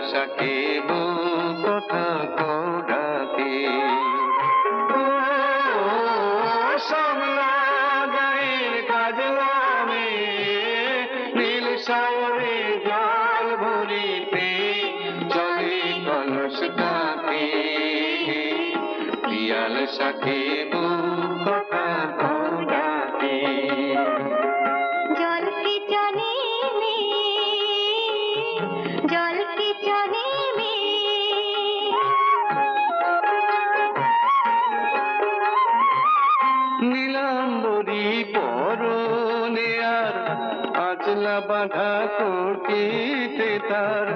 সাকিব কথা কৌড়াতে নীল সাগরে জল ভরিতে চলে কলসটাতে পিয়াল সাকিব কথা কৌড়াতে জল কি জানে মে জল কি জানে মে নীলাম্বরী পরনে আর আঁচলা বাঁধা কোটিতে তার